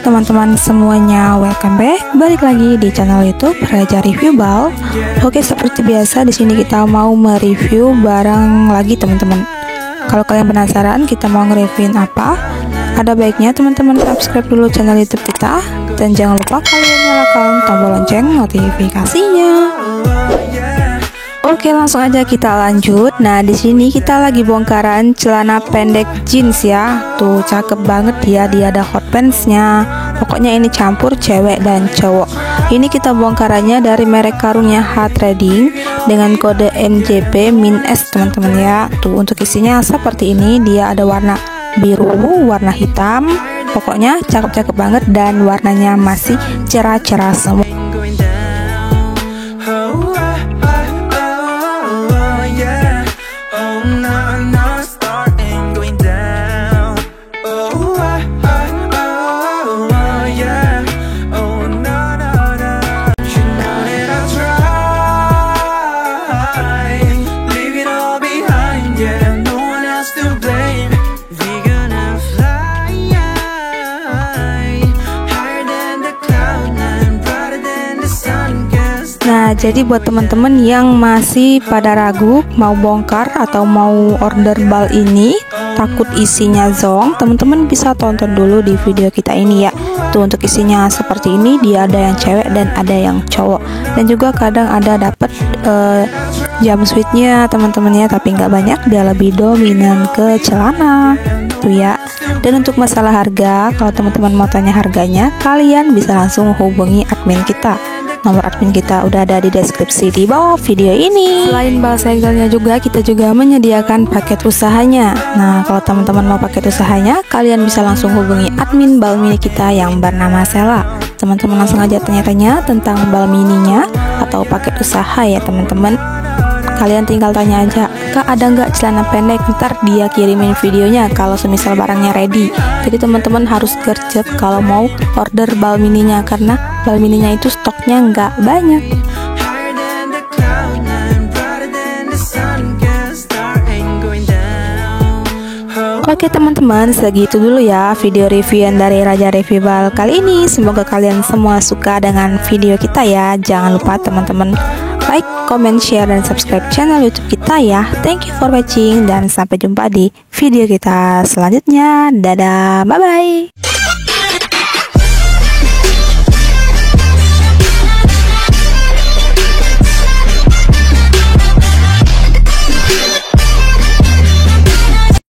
teman-teman semuanya, welcome back. Balik lagi di channel YouTube Raja Review Bal. Oke, seperti biasa di sini kita mau mereview barang lagi teman-teman. Kalau kalian penasaran kita mau nge-reviewin apa, ada baiknya teman-teman subscribe dulu channel YouTube kita dan jangan lupa kalian nyalakan tombol lonceng notifikasinya. Oke, langsung aja kita lanjut. Nah, di sini kita lagi bongkaran celana pendek jeans ya. Tuh cakep banget dia ada hot pants-nya. Pokoknya ini campur cewek dan cowok. Ini kita bongkarannya dari merek karungnya H Trading dengan kode MJP-S teman-teman ya. Tuh untuk isinya seperti ini, dia ada warna biru, warna hitam. Pokoknya cakep-cakep banget dan warnanya masih cerah-cerah semua. Nah, jadi buat teman-teman yang masih pada ragu mau bongkar atau mau order bal ini, takut isinya zonk, teman-teman bisa tonton dulu di video kita ini ya. Tuh untuk isinya seperti ini, dia ada yang cewek dan ada yang cowok. Dan juga kadang ada dapet jumpsuitnya teman-teman ya, tapi nggak banyak, dia lebih dominan ke celana. Tuh ya. Dan untuk masalah harga, kalau teman-teman mau tanya harganya, kalian bisa langsung hubungi admin kita. Nomor admin kita udah ada di deskripsi di bawah video ini. Selain bal segelnya juga, kita juga menyediakan paket usahanya. Nah, kalau teman-teman mau paket usahanya, kalian bisa langsung hubungi admin bal mini kita yang bernama Sela. Teman-teman langsung aja tanya-tanya tentang bal mininya atau paket usaha ya teman-teman. Kalian tinggal tanya aja, Kak ada nggak celana pendek, ntar dia kirimin videonya kalau semisal barangnya ready. Jadi teman-teman harus gercep kalau mau order bal mininya, karena bal mininya itu stoknya nggak banyak. Oke teman-teman, segitu dulu ya video reviewan dari Raja Review Bal kali ini. Semoga kalian semua suka dengan video kita ya. Jangan lupa teman-teman like, comment, share, dan subscribe channel YouTube kita ya. Thank you for watching dan sampai jumpa di video kita selanjutnya. Dadah, bye-bye.